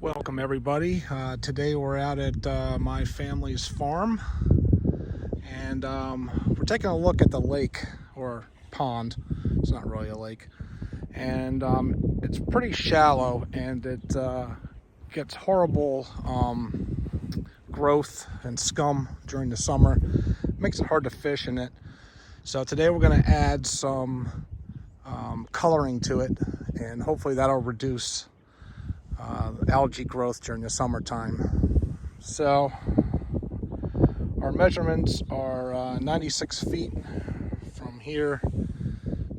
Welcome everybody. Today we're out at my family's farm, and we're taking a look at the lake or pond. It's not really a lake, and it's pretty shallow, and it gets horrible growth and scum during the summer. Makes it hard to fish in it. So today we're going to add some coloring to it, and hopefully that'll reduce algae growth during the summertime. So our measurements are 96 feet from here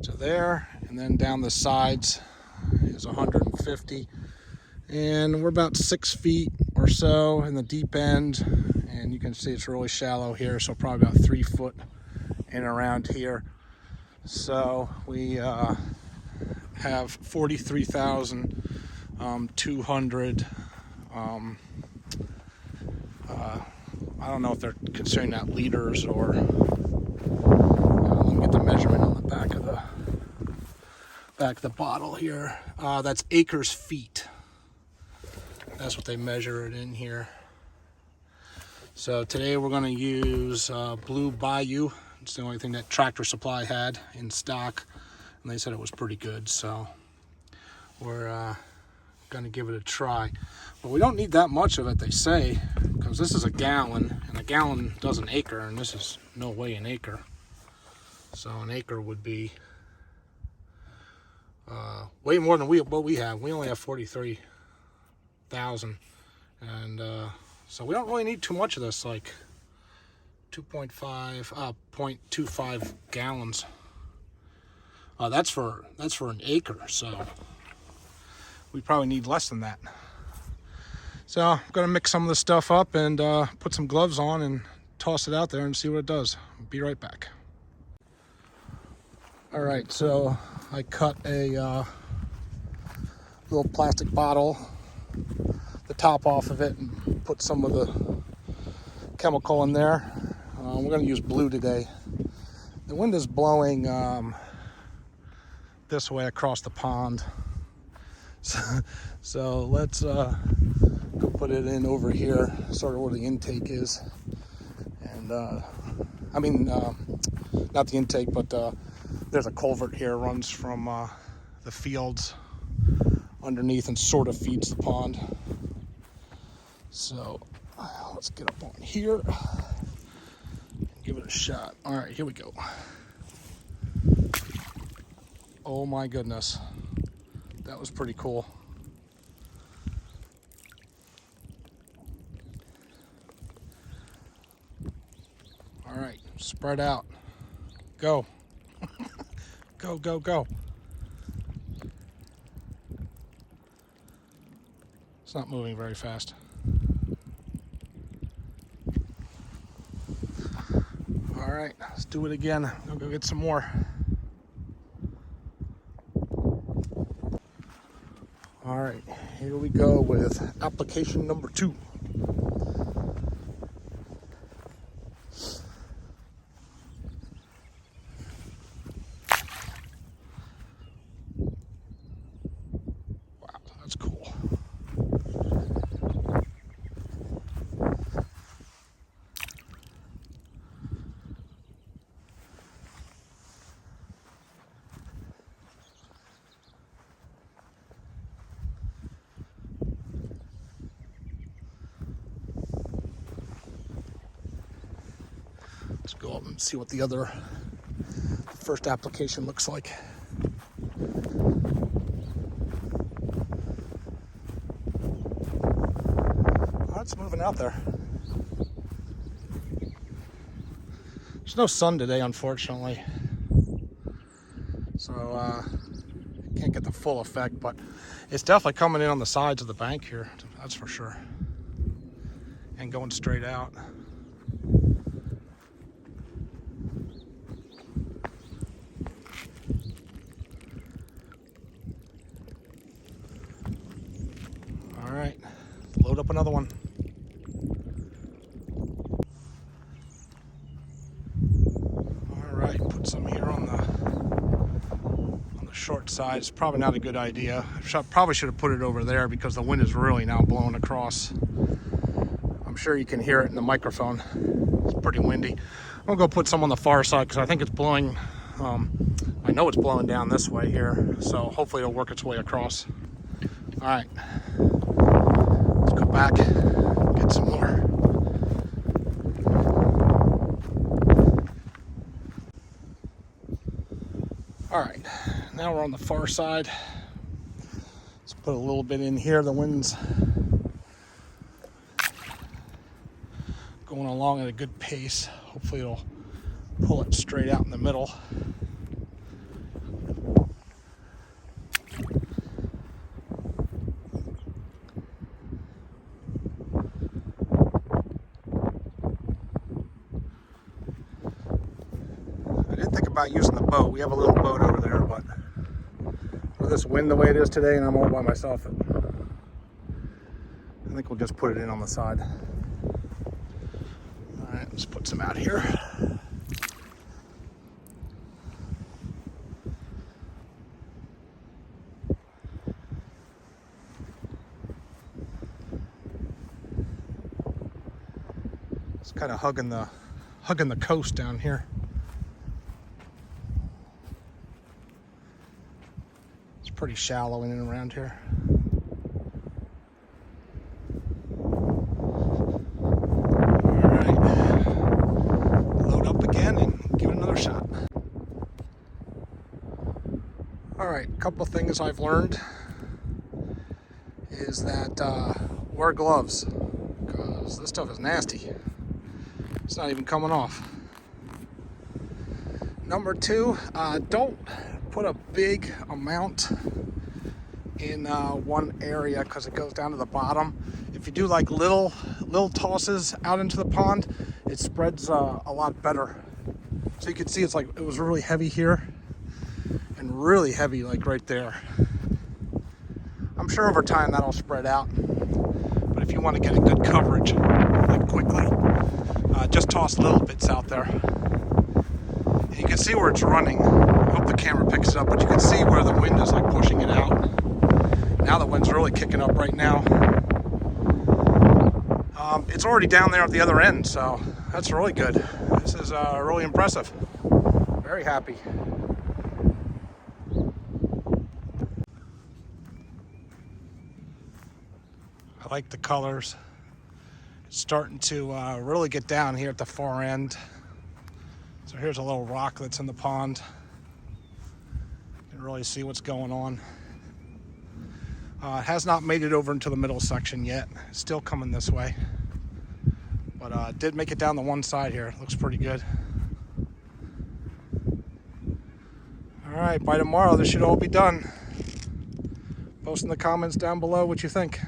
to there, and then down the sides is 150, and we're about 6 feet or so in the deep end, and you can see it's really shallow here, so probably about 3 foot in around here. So we have 43,200. I don't know if they're considering that liters or. Let me get the measurement on the back of the bottle here. That's acres feet. That's what they measure it in here. So today we're going to use blue Bayou. It's the only thing that Tractor Supply had in stock, and they said it was pretty good. So we're going to give it a try. But we don't need that much of it, they say, because this is a gallon, and a gallon does an acre, and this is no way an acre. So an acre would be way more than what we have. We only have 43,000, and so we don't really need too much of this, like 0.25 gallons. That's for an acre, so we probably need less than that. So I'm gonna mix some of this stuff up and put some gloves on and toss it out there and see what it does. Be right back. All right, so I cut a little plastic bottle, the top off of it, and put some of the chemical in there. We're gonna use blue today. The wind is blowing this way across the pond. So let's go put it in over here, sort of where the intake is. And I mean, not the intake, but there's a culvert here, runs from the fields underneath and sort of feeds the pond. So let's get up on here and give it a shot. All right, here we go. Oh my goodness, that was pretty cool. All right, spread out. Go. Go, go, go. It's not moving very fast. All right, let's do it again. I'll go get some more. All right, here we go with application number 2. Wow, that's cool. Let's go up and see what the first application looks like. Oh, it's moving out there. There's no sun today, unfortunately, so can't get the full effect, but it's definitely coming in on the sides of the bank here, that's for sure, and going straight out. All right, load up another one. All right, put some here on the short side. It's probably not a good idea. Probably should have put it over there because the wind is really now blowing across. I'm sure you can hear it in the microphone. It's pretty windy. I'm gonna go put some on the far side because I think it's blowing. I know it's blowing down this way here, so hopefully it'll work its way across. All right, let's go back, get some more. All right, now we're on the far side. Let's put a little bit in here. The wind's going along at a good pace. Hopefully it'll pull it straight out in the middle. I did think about using the boat. We have a little boat over there, but with this wind the way it is today and I'm all by myself, I think we'll just put it in on the side. All right, let's put some out here. It's kind of hugging the coast down here. It's pretty shallow in and around here. All right, load up again and give it another shot. All right, a couple of things I've learned is that wear gloves because this stuff is nasty. It's not even coming off. Number two, don't put a big amount in one area because it goes down to the bottom. If you do like little tosses out into the pond, it spreads a lot better. So you can see it's like it was really heavy here and really heavy like right there. I'm sure over time that'll spread out, but if you want to get a good coverage like quickly, just toss little bits out there. And you can see where it's running. I hope the camera picks it up, but you can see where the wind is like pushing it out. Now the wind's really kicking up right now. It's already down there at the other end, so that's really good. This is really impressive. Very happy. I like the colors. It's starting to really get down here at the far end. So here's a little rock that's in the pond. You can really see what's going on. It has not made it over into the middle section yet. It's still coming this way. But it did make it down the one side here. It looks pretty good. All right, by tomorrow this should all be done. Post in the comments down below what you think.